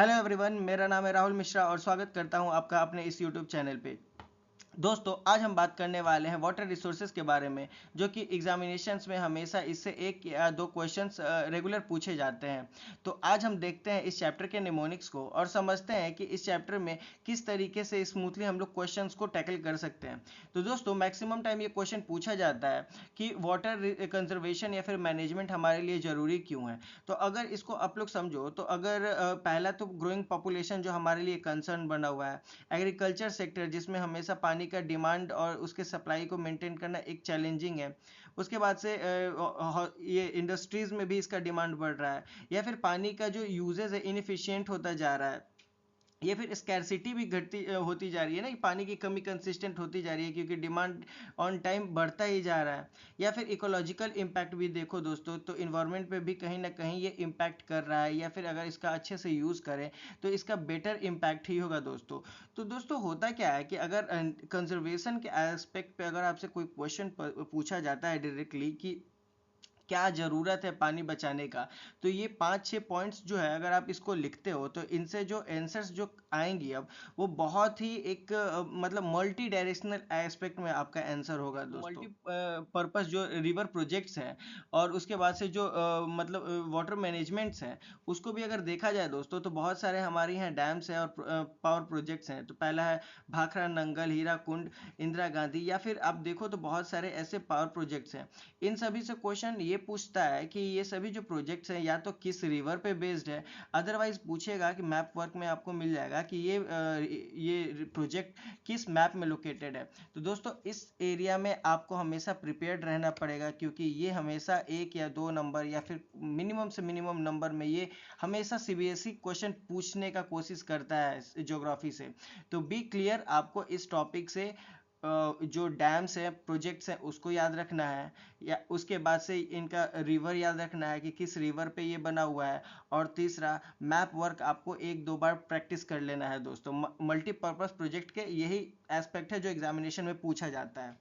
Hello everyone, मेरा नाम है राहुल मिश्रा और स्वागत करता हूं आपका अपने इस यूट्यूब चैनल पे। दोस्तों, आज हम बात करने वाले हैं वाटर रिसोर्सेज के बारे में, जो कि एग्जामिनेशंस में हमेशा इससे एक या दो क्वेश्चंस रेगुलर पूछे जाते हैं। तो आज हम देखते हैं इस चैप्टर के निमोनिक्स को और समझते हैं कि इस चैप्टर में किस तरीके से स्मूथली हम लोग क्वेश्चंस को टैकल कर सकते हैं। तो दोस्तों, मैक्सिमम टाइम ये क्वेश्चन पूछा जाता है कि वाटर कंजर्वेशन या फिर मैनेजमेंट हमारे लिए ज़रूरी क्यों है। तो अगर इसको आप लोग समझो तो अगर पहला तो ग्रोइंग पॉपुलेशन जो हमारे लिए कंसर्न बना हुआ है, एग्रीकल्चर सेक्टर जिसमें हमेशा पानी का डिमांड और उसके सप्लाई को मेंटेन करना एक चैलेंजिंग है। उसके बाद से ये इंडस्ट्रीज में भी इसका डिमांड बढ़ रहा है, या फिर पानी का जो यूजेज है इनफिशियंट होता जा रहा है, या फिर स्कैरसिटी भी घटती होती जा रही है ना, कि पानी की कमी कंसिस्टेंट होती जा रही है क्योंकि डिमांड ऑन टाइम बढ़ता ही जा रहा है। या फिर इकोलॉजिकल इम्पैक्ट भी देखो दोस्तों, तो इन्वायरमेंट पे भी कहीं ना कहीं ये इम्पैक्ट कर रहा है, या फिर अगर इसका अच्छे से यूज़ करें तो इसका बेटर इम्पैक्ट ही होगा दोस्तों। तो दोस्तों, होता क्या है कि अगर कंजर्वेशन के एस्पेक्ट पे अगर आपसे कोई क्वेश्चन पूछा जाता है डायरेक्टली कि क्या ज़रूरत है पानी बचाने का, तो ये 5-6 पॉइंट्स जो है अगर आप इसको लिखते हो तो इनसे जो आंसर्स जो आएंगी अब, वो बहुत ही एक मतलब मल्टी डायरेक्शनल एस्पेक्ट में आपका आंसर होगा दोस्तों। मल्टी पर्पस जो रिवर प्रोजेक्ट्स हैं और उसके बाद से जो मतलब वाटर मैनेजमेंट्स हैं, उसको भी अगर देखा जाए दोस्तों तो बहुत सारे हमारे यहाँ डैम्स हैं और पावर प्रोजेक्ट्स हैं। तो पहला है भाखड़ा नंगल, हीराकुंड, इंदिरा गांधी, या फिर आप देखो तो बहुत सारे ऐसे पावर प्रोजेक्ट्स हैं। इन सभी से क्वेश्चन ये पूछता है कि ये सभी जो प्रोजेक्ट्स हैं या तो किस रिवर पे बेस्ड है, अदरवाइज पूछेगा कि मैप वर्क में आपको मिल जाएगा कि ये प्रोजेक्ट किस मैप में लोकेटेड है। तो दोस्तों, इस एरिया में आपको हमेशा प्रिपेयर्ड रहना पड़ेगा, क्योंकि ये हमेशा 1 या 2 नंबर या फिर मिनिमम से मिनिमम नंबर में ये हमेशा सीबीएसई क्वेश्चन पूछने का कोशिश करता है ज्योग्राफी से। तो बी क्लियर, आपको इस टॉपिक से जो डैम्स है प्रोजेक्ट्स हैं उसको याद रखना है, या उसके बाद से इनका रिवर याद रखना है कि किस रिवर पे ये बना हुआ है, और तीसरा मैप वर्क आपको 1-2 बार प्रैक्टिस कर लेना है दोस्तों। मल्टीपर्पज प्रोजेक्ट के यही एस्पेक्ट है जो एग्जामिनेशन में पूछा जाता है।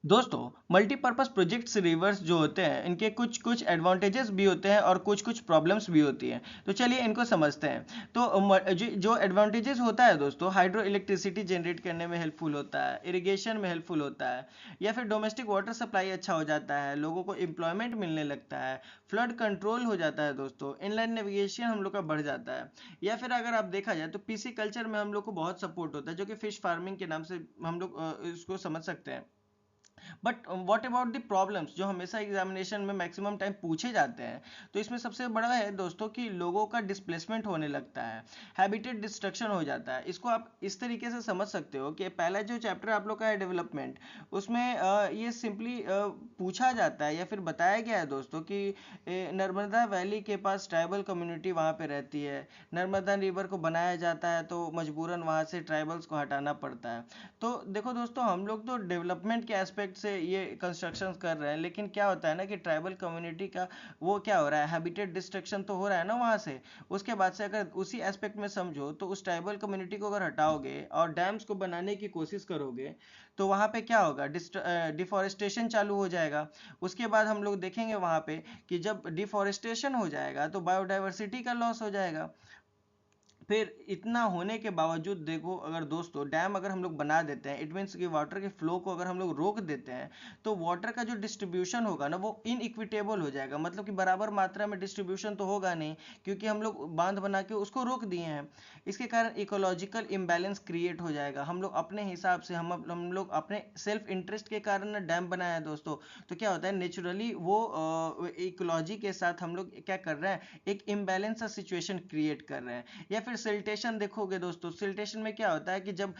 दोस्तों, मल्टीपर्पज़ प्रोजेक्ट्स रिवर्स जो होते हैं, इनके कुछ कुछ एडवांटेजेस भी होते हैं और कुछ कुछ प्रॉब्लम्स भी होती हैं। तो चलिए इनको समझते हैं। तो जो एडवांटेजेस होता है दोस्तों, हाइड्रो इलेक्ट्रिसिटी जनरेट करने में हेल्पफुल होता है, इरिगेशन में हेल्पफुल होता है, या फिर डोमेस्टिक वाटर सप्लाई अच्छा हो जाता है, लोगों को एम्प्लॉयमेंट मिलने लगता है, फ्लड कंट्रोल हो जाता है दोस्तों, इनलाइन नेविगेशन हम लोग का बढ़ जाता है, या फिर अगर आप देखा जाए तो पीसी कल्चर में हम लोग को बहुत सपोर्ट होता है, जो कि फिश फार्मिंग के नाम से हम लोग इसको समझ सकते हैं। But what about the problems जो हमेशा एग्जामिनेशन में मैक्सिमम टाइम पूछे जाते हैं। तो इसमें सबसे बड़ा है दोस्तों कि लोगों का डिस्प्लेसमेंट होने लगता है, हैबिटेट डिस्ट्रक्शन हो जाता है। इसको आप इस तरीके से समझ सकते हो कि पहला जो चैप्टर आप लोग का है डेवलपमेंट, उसमें ये सिंपली पूछा जाता है या फिर बताया गया है दोस्तों कि नर्मदा वैली के पास ट्राइबल कम्युनिटी वहाँ पे रहती है, नर्मदा रिवर को बनाया जाता है तो मजबूरन वहाँ से ट्राइबल्स को हटाना पड़ता है। तो देखो दोस्तों, हम लोग तो डेवलपमेंट के एस्पेक्ट से ये कंस्ट्रक्शन कर रहे हैं, लेकिन क्या होता है ना कि ट्राइबल कम्युनिटी का वो क्या हो रहा है, हैबिटेट डिस्ट्रक्शन तो हो रहा है ना वहाँ से। उसके बाद से अगर उसी एस्पेक्ट में समझो तो उस ट्राइबल कम्युनिटी को अगर हटाओगे और डैम्स को बनाने की कोशिश करोगे, तो वहाँ पे क्या होगा, डिफॉरेस्टेशन चालू हो जाएगा। उसके बाद हम लोग देखेंगे वहाँ पे कि जब डिफॉरेस्टेशन हो जाएगा तो बायोडाइवर्सिटी का लॉस हो जाएगा। फिर इतना होने के बावजूद देखो, अगर दोस्तों डैम अगर हम लोग बना देते हैं, इट मीन्स कि वाटर के फ्लो को अगर हम लोग रोक देते हैं, तो वाटर का जो डिस्ट्रीब्यूशन होगा ना वो इनइक्विटेबल हो जाएगा, मतलब कि बराबर मात्रा में डिस्ट्रीब्यूशन तो होगा नहीं, क्योंकि हम लोग बांध बना के उसको रोक दिए हैं। इसके कारण इकोलॉजिकल इम्बैलेंस क्रिएट हो जाएगा। हम लोग अपने हिसाब से हम लोग अपने सेल्फ इंटरेस्ट के कारण ना डैम बनाया है दोस्तों। तो क्या होता है, नेचुरली वो इकोलॉजी के साथ हम लोग क्या कर रहे हैं, एक इम्बैलेंस सा सिचुएशन क्रिएट कर रहे हैं। या फिर सिल्टेशन देखोगे दोस्तों, सिल्टेशन में क्या होता है कि जब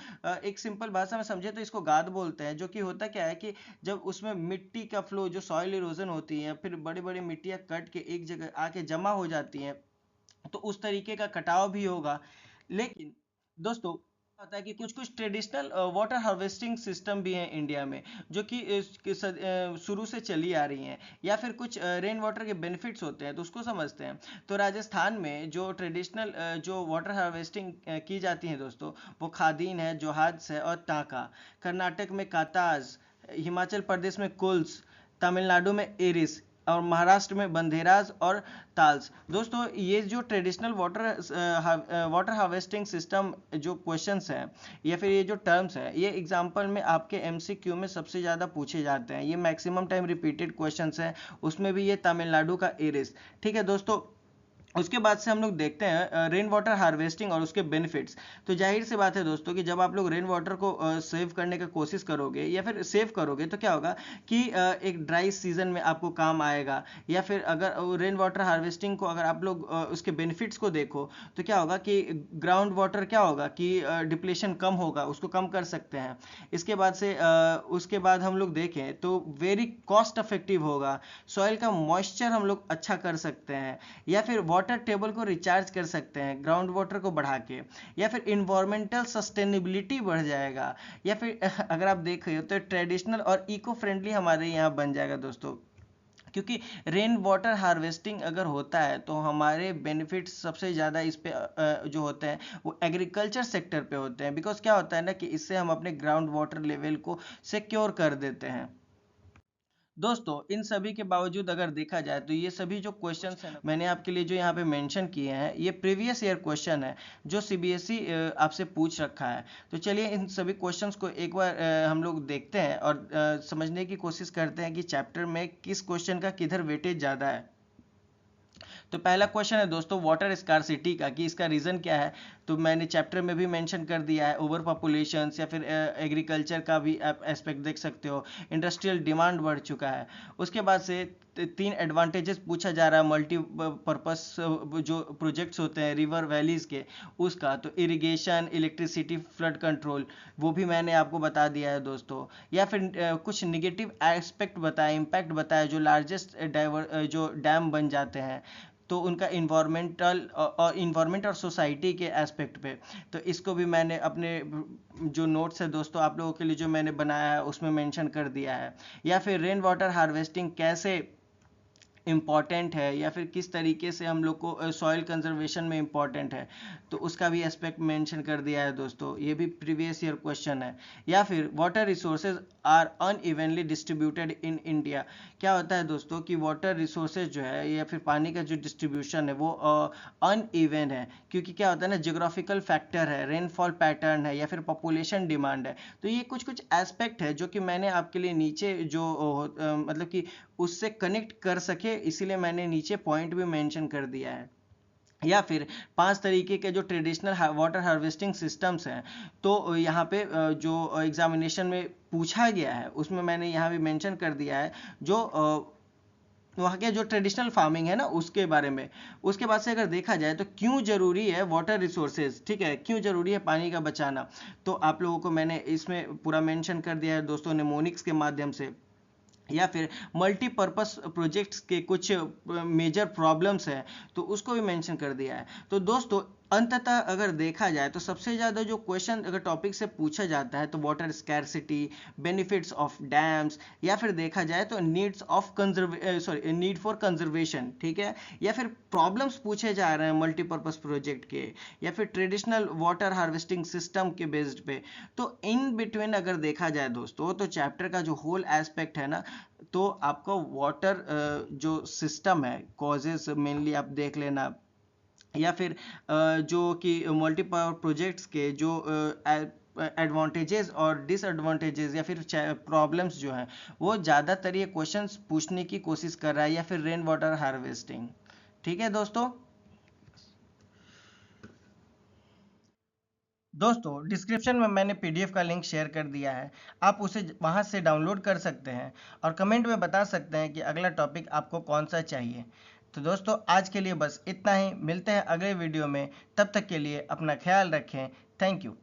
एक सिंपल भाषा में समझे तो इसको गाद बोलते हैं, जो कि होता क्या है कि जब उसमें मिट्टी का फ्लो, जो सॉइल इरोजन होती है, फिर बड़ी बड़ी मिट्टियां कट के एक जगह आके जमा हो जाती हैं, तो उस तरीके का कटाव भी होगा। लेकिन दोस्तों, होता है कि कुछ कुछ ट्रेडिशनल वाटर हार्वेस्टिंग सिस्टम भी हैं इंडिया में, जो कि शुरू से चली आ रही हैं, या फिर कुछ रेन वाटर के बेनिफिट्स होते हैं, तो उसको समझते हैं। तो राजस्थान में जो ट्रेडिशनल जो वाटर हार्वेस्टिंग की जाती है दोस्तों, वो खादीन है, जोहाज है और टांका। कर्नाटक में काताज, हिमाचल प्रदेश में कुल्स, तमिलनाडु में एरिस, और महाराष्ट्र में बंधेराज और ताल्स। दोस्तों ये जो ट्रेडिशनल वाटर हार्वेस्टिंग सिस्टम जो क्वेश्चंस हैं या फिर ये जो टर्म्स हैं, ये एग्जाम्पल में आपके एमसीक्यू में सबसे ज़्यादा पूछे जाते हैं। ये मैक्सिमम टाइम रिपीटेड क्वेश्चंस हैं, उसमें भी ये तमिलनाडु का एरिस। ठीक है दोस्तों, उसके बाद से हम लोग देखते हैं रेन वाटर हार्वेस्टिंग और उसके बेनिफिट्स। तो जाहिर सी बात है दोस्तों कि जब आप लोग रेन वाटर को सेव करने की कोशिश करोगे या फिर सेव करोगे तो क्या होगा कि एक ड्राई सीजन में आपको काम आएगा। या फिर अगर रेन वाटर हार्वेस्टिंग को अगर आप लोग उसके बेनिफिट्स को देखो तो क्या होगा कि ग्राउंड वाटर क्या होगा कि डिप्लेशन कम होगा, उसको कम कर सकते हैं। इसके बाद से उसके बाद हम लोग देखें तो वेरी कॉस्ट इफेक्टिव होगा, सॉइल का मॉइस्चर हम लोग अच्छा कर सकते हैं, या फिर वाटर टेबल को रिचार्ज कर सकते हैं ग्राउंड वाटर को बढ़ा के, या फिर इन्वायरमेंटल सस्टेनेबिलिटी बढ़ जाएगा, या फिर अगर आप देख रहे हो तो ट्रेडिशनल और इको फ्रेंडली हमारे यहाँ बन जाएगा दोस्तों। क्योंकि रेन वाटर हार्वेस्टिंग अगर होता है तो हमारे बेनिफिट्स सबसे ज़्यादा इस पे जो होते हैं वो एग्रीकल्चर सेक्टर पे होते हैं। बिकॉज क्या होता है ना कि इससे हम अपने ग्राउंड वाटर लेवल को सिक्योर कर देते हैं। दोस्तों इन सभी के बावजूद अगर देखा जाए तो ये सभी जो क्वेश्चंस हैं मैंने आपके लिए जो यहाँ पे मेंशन किए हैं, ये प्रीवियस ईयर क्वेश्चन है जो सीबीएसई आपसे पूछ रखा है। तो चलिए इन सभी क्वेश्चंस को एक बार हम लोग देखते हैं और समझने की कोशिश करते हैं कि चैप्टर में किस क्वेश्चन का किधर वेटेज ज़्यादा है। तो पहला क्वेश्चन है दोस्तों वाटर स्कार्सिटी का, कि इसका रीज़न क्या है। तो मैंने चैप्टर में भी मेंशन कर दिया है, ओवर पॉपुलेशन या फिर एग्रीकल्चर का भी आप एस्पेक्ट देख सकते हो, इंडस्ट्रियल डिमांड बढ़ चुका है। उसके बाद से 3 एडवांटेजेस पूछा जा रहा है मल्टी पर्पस जो प्रोजेक्ट्स होते हैं रिवर वैलीज के, उसका तो इरिगेशन, इलेक्ट्रिसिटी, फ्लड कंट्रोल, वो भी मैंने आपको बता दिया है दोस्तों। या फिर कुछ निगेटिव एस्पेक्ट बताया, इम्पैक्ट बताया जो लार्जेस्ट जो डैम बन जाते हैं तो उनका इन्वायरमेंट और सोसाइटी के एस्पेक्ट पे। तो इसको भी मैंने अपने जो नोट्स है दोस्तों आप लोगों के लिए जो मैंने बनाया है उसमें मेंशन कर दिया है। या फिर रेन वाटर हार्वेस्टिंग कैसे इम्पॉर्टेंट है, या फिर किस तरीके से हम लोग को सॉइल कंजर्वेशन में इम्पॉर्टेंट है, तो उसका भी एस्पेक्ट मेंशन कर दिया है दोस्तों। ये भी प्रीवियस ईयर क्वेश्चन है। या फिर water resources are unevenly distributed in India. क्या होता है दोस्तों कि वाटर रिसोर्सेज जो है या फिर पानी का जो डिस्ट्रीब्यूशन है वो अनइवन है, क्योंकि क्या होता है ना जियोग्राफिकल फैक्टर है, रेनफॉल पैटर्न है, या फिर पॉपुलेशन डिमांड है। तो ये कुछ कुछ एस्पेक्ट है जो कि मैंने आपके लिए नीचे जो मतलब कि उससे कनेक्ट कर सके इसीलिए मैंने नीचे पॉइंट भी मेंशन कर दिया है। या फिर 5 तरीके के जो ट्रेडिशनल वाटर हार्वेस्टिंग सिस्टम्स हैं, तो यहाँ पे जो एग्जामिनेशन में पूछा गया है उसमें मैंने यहाँ भी मेंशन कर दिया है जो वहाँ के जो ट्रेडिशनल फार्मिंग है ना उसके बारे में। उसके बाद से अगर देखा जाए तो क्यों जरूरी है वाटर रिसोर्सेज, ठीक है, क्यों जरूरी है पानी का बचाना, तो आप लोगों को मैंने इसमें पूरा मेंशन कर दिया है दोस्तों निमोनिक्स के माध्यम से। या फिर मल्टीपर्पस प्रोजेक्ट्स के कुछ मेजर प्रॉब्लम्स हैं तो उसको भी मेंशन कर दिया है। तो दोस्तों अंततः अगर देखा जाए तो सबसे ज़्यादा जो क्वेश्चन अगर टॉपिक से पूछा जाता है तो water scarcity, benefits of dams, या फिर देखा जाए तो नीड फॉर कंजर्वेशन, ठीक है, या फिर प्रॉब्लम्स पूछे जा रहे हैं मल्टीपर्पस प्रोजेक्ट के, या फिर ट्रेडिशनल वाटर हार्वेस्टिंग सिस्टम के बेस्ड पे। तो इन बिटवीन अगर देखा जाए दोस्तों तो चैप्टर का जो होल एस्पेक्ट है ना, तो आपका वाटर जो सिस्टम है कॉजेज मेनली आप देख लेना, या फिर जो कि मल्टी पावर प्रोजेक्ट्स के जो एडवांटेजेस और डिसएडवांटेजेस या फिर प्रॉब्लम्स जो हैं वो ज़्यादातर ये क्वेश्चंस पूछने की कोशिश कर रहा है, या फिर रेन वाटर हार्वेस्टिंग। ठीक है दोस्तों, डिस्क्रिप्शन में मैंने पीडीएफ का लिंक शेयर कर दिया है, आप उसे वहां से डाउनलोड कर सकते हैं और कमेंट में बता सकते हैं कि अगला टॉपिक आपको कौन सा चाहिए। तो दोस्तों आज के लिए बस इतना ही, मिलते हैं अगले वीडियो में, तब तक के लिए अपना ख्याल रखें। Thank you.